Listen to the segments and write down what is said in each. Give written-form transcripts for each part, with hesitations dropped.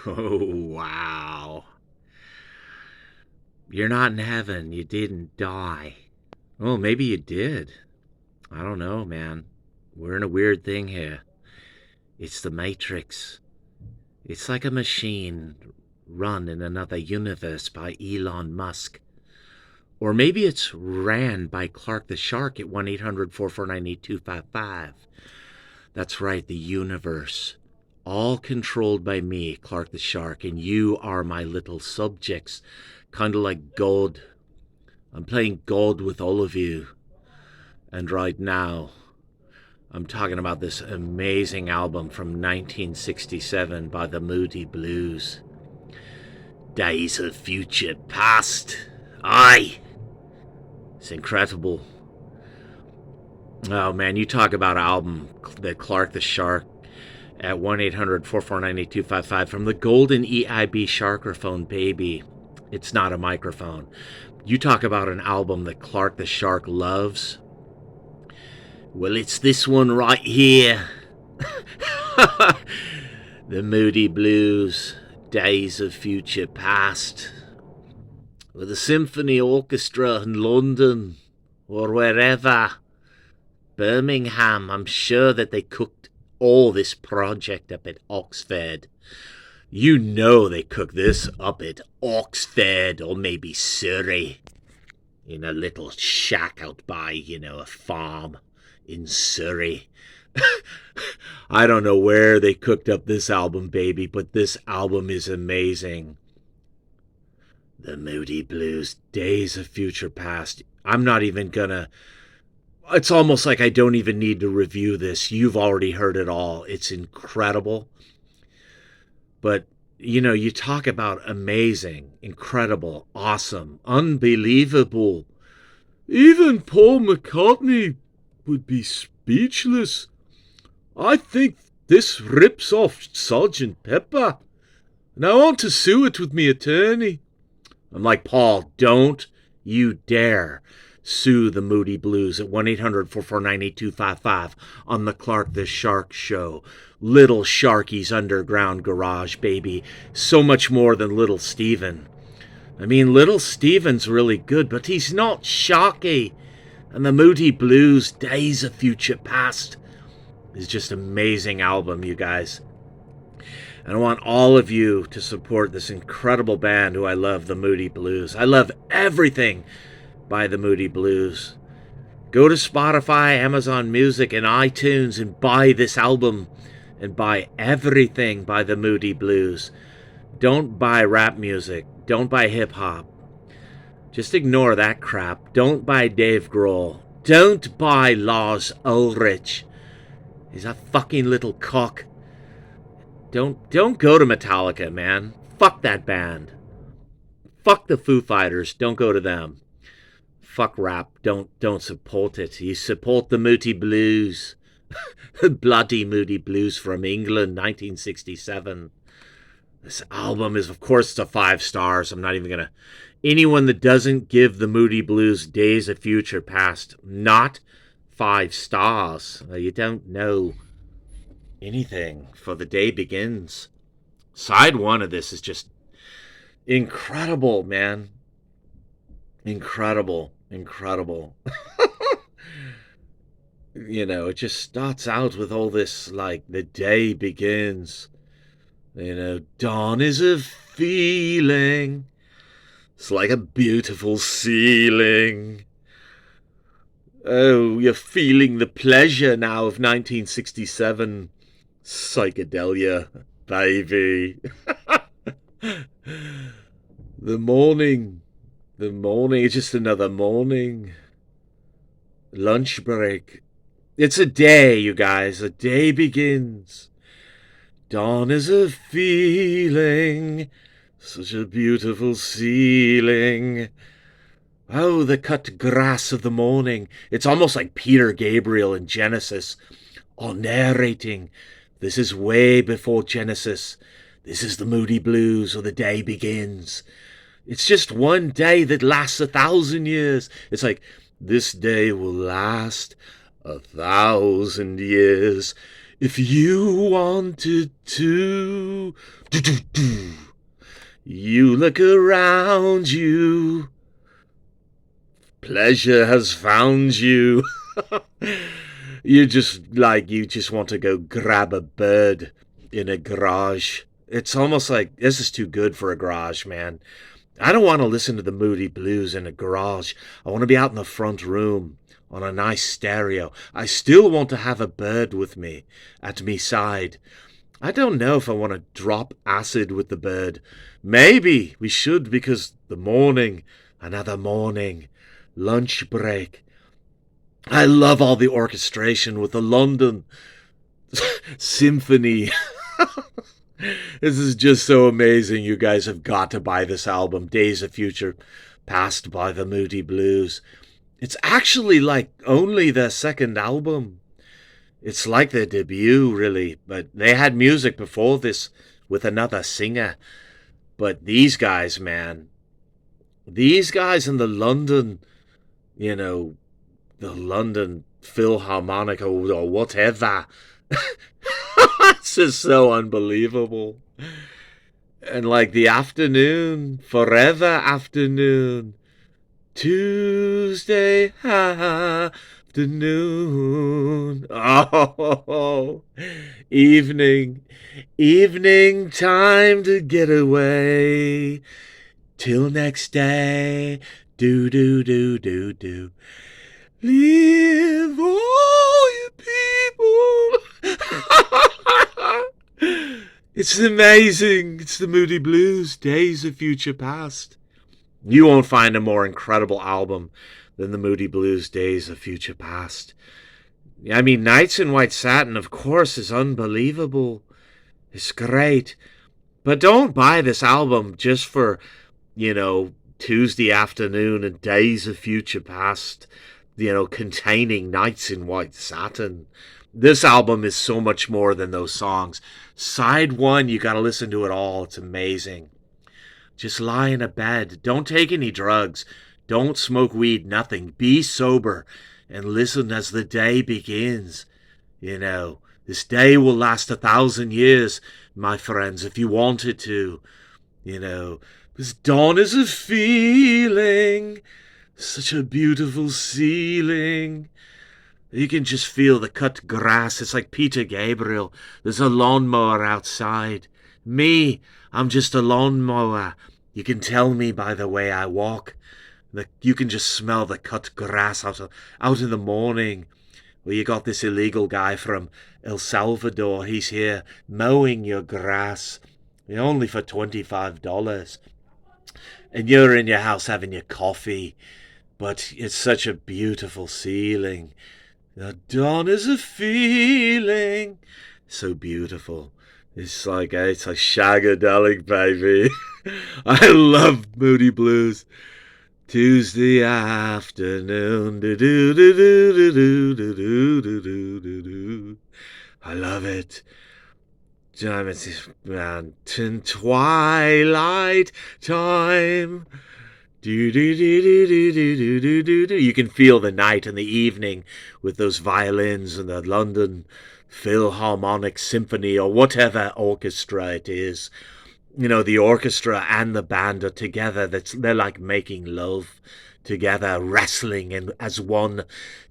Oh, wow. You're not in heaven. You didn't die. Well, maybe you did. I don't know, man. We're in a weird thing here. It's the Matrix. It's like a machine run in another universe by Elon Musk. Or maybe it's ran by Clark the Shark at 1-800-449-8255. That's right, the universe. All controlled by me, Clark the Shark, and you are my little subjects. Kind of like God. I'm playing God with all of you. And right now, I'm talking about this amazing album from 1967 by the Moody Blues. Days of Future Past. Aye. It's incredible. Oh man, you talk about an album that Clark the Shark at 1-800-449-8255 from the golden EIB Sharkerphone, baby. It's not a microphone. You talk about an album that Clark the Shark loves. Well, it's this one right here. The Moody Blues, Days of Future Past. With a symphony orchestra in London or wherever. Birmingham, I'm sure that they cooked all this project up at Oxford. You know they cooked this up at Oxford or maybe Surrey. In a little shack out by, a farm in Surrey. I don't know where they cooked up this album, baby, but this album is amazing. The Moody Blues, Days of Future Past. I'm not even gonna... It's almost like I don't even need to review this. You've already heard it all. It's incredible. But, you talk about amazing, incredible, awesome, unbelievable. Even Paul McCartney would be speechless. I think this rips off Sgt. Pepper. And I want to sue it with me attorney. I'm like, Paul, don't you dare sue the Moody Blues at 1-800-449-8255 on the Clark the Shark Show. Little Sharky's Underground Garage, baby. So much more than Little Steven. I mean, Little Steven's really good, but he's not Sharky. And the Moody Blues, Days of Future Past, is just an amazing album, you guys. And I want all of you to support this incredible band who I love, the Moody Blues. I love everything by the Moody Blues. Go to Spotify, Amazon Music, and iTunes and buy this album and buy everything by the Moody Blues. Don't buy rap music. Don't buy hip-hop. Just ignore that crap. Don't buy Dave Grohl. Don't buy Lars Ulrich. He's a fucking little cock. Don't go to Metallica, man. Fuck that band. Fuck the Foo Fighters. Don't go to them. Fuck rap. Don't support it. You support the Moody Blues. Bloody Moody Blues from England, 1967. This album is, of course, it's a 5 stars. I'm not even gonna... Anyone that doesn't give the Moody Blues Days of Future Past not 5 stars, you don't know anything, for the day begins. Side 1 of this is just incredible, man. Incredible. It just starts out with all this, like, the day begins. Dawn is a feeling. It's like a beautiful ceiling. Oh, you're feeling the pleasure now of 1967 psychedelia, baby. The morning is just another morning. Lunch break. It's a day, you guys. A day begins. Dawn is a feeling. Such a beautiful ceiling. Oh, the cut grass of the morning. It's almost like Peter Gabriel in Genesis, all narrating. This is way before Genesis. This is the Moody Blues, or the day begins. It's just one day that lasts 1,000 years. It's like, this day will last 1,000 years. If you wanted to, do. You look around you. Pleasure has found you. You just want to go grab a bird in a garage. It's almost like this is too good for a garage, man. I don't want to listen to the Moody Blues in a garage. I want to be out in the front room on a nice stereo. I still want to have a bird with me at me side. I don't know if I want to drop acid with the bird. Maybe we should, because the morning, another morning, lunch break. I love all the orchestration with the London Symphony. This is just so amazing. You guys have got to buy this album, Days of Future Past by the Moody Blues. It's actually like only their second album. It's like their debut, really. But they had music before this with another singer. But these guys, man, these guys in the London, the London Philharmonic or whatever. It's just so unbelievable. And like the afternoon, forever afternoon, Tuesday afternoon. Oh, evening time to get away. Till next day, do. Live all you people. It's amazing. It's the Moody Blues, Days of Future Past. You won't find a more incredible album than the Moody Blues, Days of Future Past. I mean, Nights in White Satin, of course, is unbelievable. It's great. But don't buy this album just for, Tuesday afternoon and Days of Future Past, containing Nights in White Satin. This album is so much more than those songs. Side 1, you gotta listen to it all. It's amazing. Just lie in a bed. Don't take any drugs. Don't smoke weed, nothing. Be sober and listen as the day begins. This day will last 1,000 years, my friends, if you want it to. This dawn is a feeling, such a beautiful ceiling. You can just feel the cut grass. It's like Peter Gabriel. There's a lawnmower outside. Me, I'm just a lawnmower. You can tell me by the way I walk. You can just smell the cut grass out in the morning. Well, you got this illegal guy from El Salvador. He's here mowing your grass. Only for $25. And you're in your house having your coffee. But it's such a beautiful ceiling. The dawn is a feeling. So beautiful. It's like shagadelic, baby. I love Moody Blues. Tuesday afternoon. I love it. It's twilight time. You can feel the night and the evening with those violins and the London Philharmonic Symphony or whatever orchestra it is. The orchestra and the band are together. They're like making love together, wrestling and as one.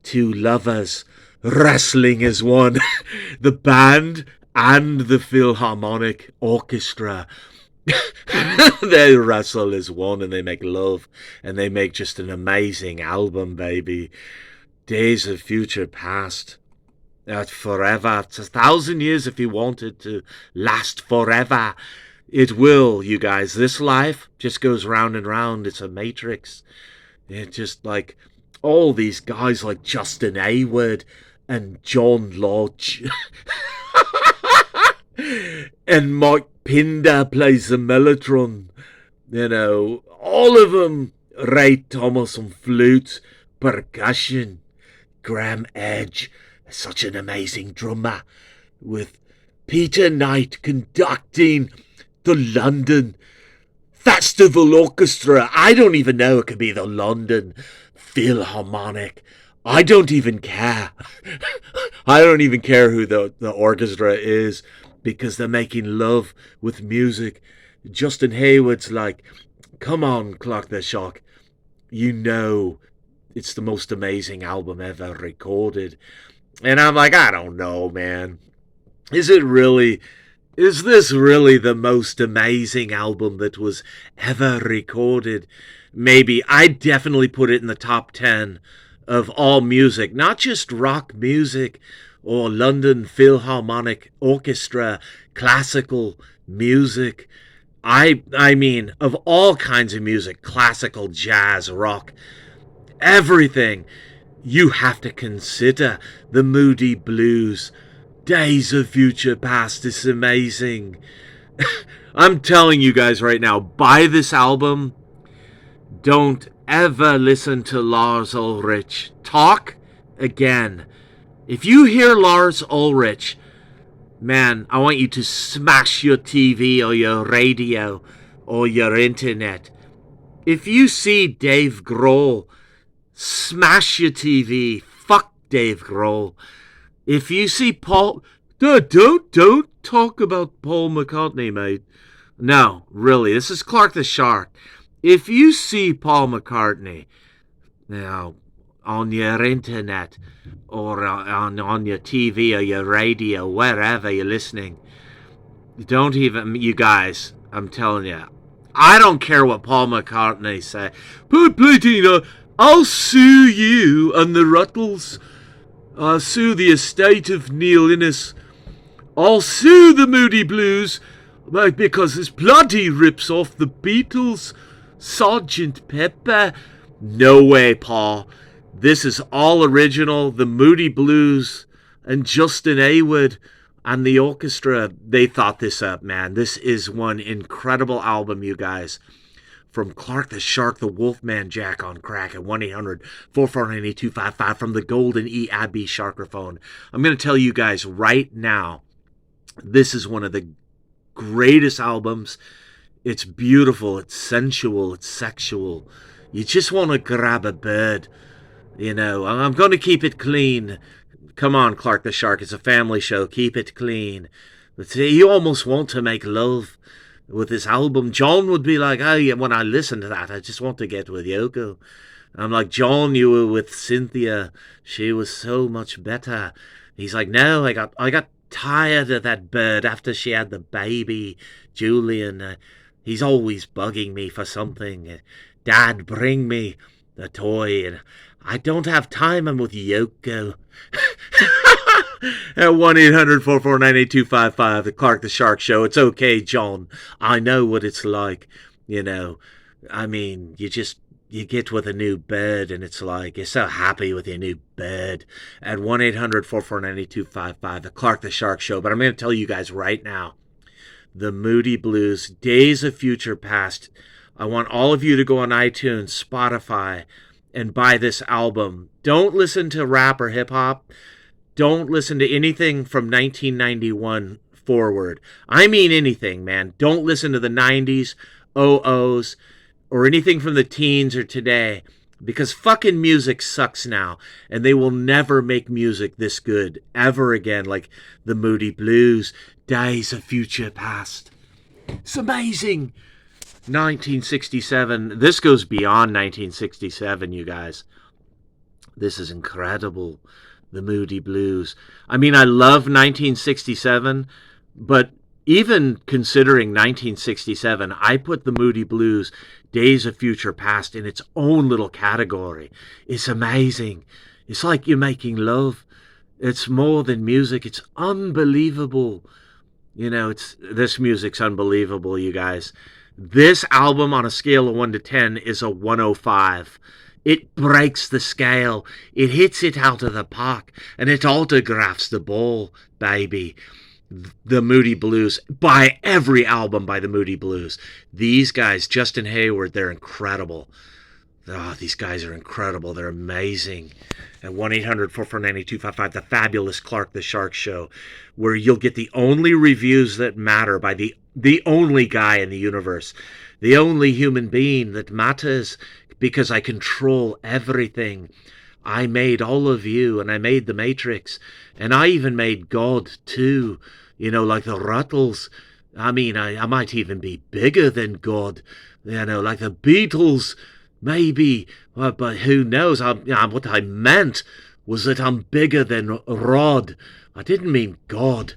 Two lovers wrestling as one. The band and the Philharmonic Orchestra. They wrestle as one and they make love and they make just an amazing album, baby. Days of Future Past. Forever. It's 1,000 years if you want it to last forever. It will, you guys. This life just goes round and round. It's a matrix. It's just like all these guys like Justin Hayward and John Lodge. And Mike Pinder plays the mellotron. All of them. Ray Thomas on flute, percussion. Graham Edge, such an amazing drummer. With Peter Knight conducting the London Festival Orchestra. I don't even know, it could be the London Philharmonic I don't even care. I don't even care who the orchestra is, because they're making love with music. Justin Hayward's like, come on, Clark the Shock. You know it's the most amazing album ever recorded. And I'm like, I don't know, man. Is it really? Is this really the most amazing album that was ever recorded? Maybe. I'd definitely put it in the top 10 of all music, not just rock music or London Philharmonic Orchestra, classical music. I mean, of all kinds of music, classical, jazz, rock, everything. You have to consider the Moody Blues. Days of Future Past is amazing. I'm telling you guys right now, buy this album. Don't ever listen to Lars Ulrich talk again. If you hear Lars Ulrich, man, I want you to smash your TV or your radio or your internet. If you see Dave Grohl, smash your TV. Fuck Dave Grohl. If you see Paul... Don't talk about Paul McCartney, mate. No, really, this is Clark the Shark. If you see Paul McCartney, now, on your internet, or on your TV or your radio, wherever you're listening, don't even... You guys, I'm telling you, I don't care what Paul McCartney say. Platina, I'll sue you and the Ruttles. I'll sue the estate of Neil Innes. I'll sue the Moody Blues because this bloody rips off the Beatles. Sergeant Pepper. No way, Paul. This is all original. The Moody Blues and Justin Hayward and the orchestra, they thought this up, man. This is one incredible album, you guys. From Clark the Shark, the Wolfman Jack on crack at 1-800-449-8255 from the Golden E. Abbey Sharkerphone. I'm going to tell you guys right now, this is one of the greatest albums. It's beautiful, it's sensual, it's sexual. You just want to grab a bird. You know, I'm going to keep it clean. Come on, Clark the Shark, it's a family show. Keep it clean. But you almost want to make love with this album. John would be like, oh, yeah, when I listen to that, I just want to get with Yoko. I'm like, John, you were with Cynthia. She was so much better. He's like, no, I got tired of that bird after she had the baby, Julian. He's always bugging me for something. Dad, bring me the toy. And I don't have time. I'm with Yoko. At 1-800-449-8255, the Clark the Shark Show. It's okay, John. I know what it's like. You know, I mean, you get with a new bird and it's like, you're so happy with your new bird. At 1-800-449-8255, the Clark the Shark Show. But I'm going to tell you guys right now, the Moody Blues, Days of Future Past. I want all of you to go on iTunes, Spotify, and buy this album. Don't listen to rap or hip-hop. Don't listen to anything from 1991 forward. I mean anything, man. Don't listen to the 90s, 00s, or anything from the teens or today, because fucking music sucks now, and they will never make music this good ever again, like the Moody Blues, Days of Future Past. It's amazing. 1967. This goes beyond 1967, you guys. This is incredible. The Moody Blues. I mean, I love 1967, but even considering 1967, I put the Moody Blues, Days of Future Past, in its own little category. It's amazing. It's like you're making love. It's more than music. It's unbelievable. You know, this music's unbelievable, you guys. This album on a scale of 1 to 10 is a 105. It breaks the scale. It hits it out of the park. And it autographs the ball, baby. The Moody Blues. Buy every album by the Moody Blues. These guys, Justin Hayward, they're incredible. Oh, these guys are incredible. They're amazing. At 1-800-449-8255, the fabulous Clark the Shark Show, where you'll get the only reviews that matter by the only guy in the universe, the only human being that matters, because I control everything. I made all of you, and I made the Matrix, and I even made God too, like the Ruttles. I mean, I might even be bigger than God, like the Beatles, maybe, but who knows? What I meant was that I'm bigger than Rod. I didn't mean God.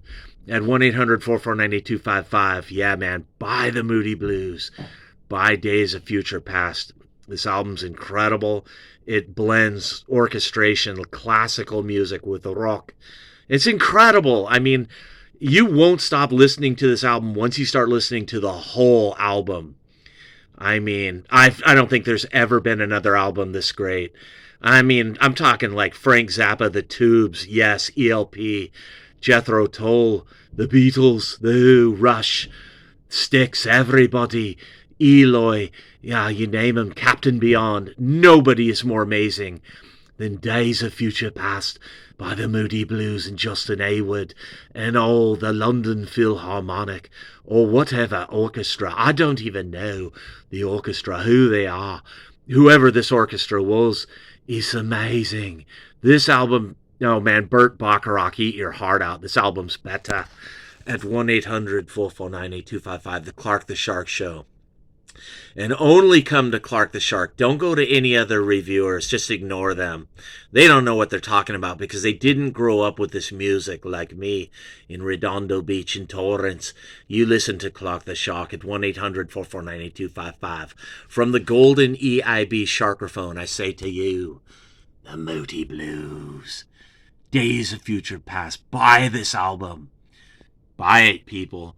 At 1-800-449-8255, yeah, man, buy the Moody Blues. Buy Days of Future Past. This album's incredible. It blends orchestration, classical music with the rock. It's incredible. I mean, you won't stop listening to this album once you start listening to the whole album. I mean, I don't think there's ever been another album this great. I mean, I'm talking like Frank Zappa, The Tubes, yes, ELP, Jethro Tull, The Beatles, The Who, Rush, Styx, everybody, Eloy, yeah, you name him, Captain Beyond. Nobody is more amazing than Days of Future Past by the Moody Blues and Justin Hayward and all the London Philharmonic or whatever orchestra. I don't even know the orchestra, who they are. Whoever this orchestra was is amazing. This album, oh man, Burt Bacharach, eat your heart out. This album's better. At 1-800-449-8255, The Clark the Shark Show. And only come to Clark the Shark. Don't go to any other reviewers. Just ignore them. They don't know what they're talking about because they didn't grow up with this music like me in Redondo Beach and Torrance. You listen to Clark the Shark at 1-800-449-8255. From the golden EIB Sharkerphone, I say to you, the Moody Blues. Days of Future Past. Buy this album. Buy it, people.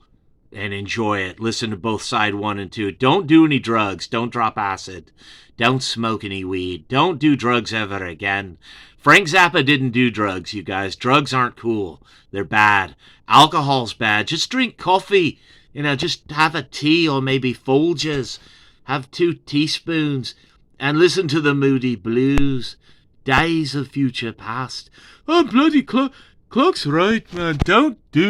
And enjoy it. Listen to both side 1 and 2. Don't do any drugs. Don't drop acid. Don't smoke any weed. Don't do drugs ever again. Frank Zappa didn't do drugs, you guys. Drugs aren't cool. They're bad. Alcohol's bad. Just drink coffee. Just have a tea or maybe Folgers. Have 2 teaspoons. And listen to the Moody Blues. Days of Future Past. Oh, bloody Clark's right, man. Don't do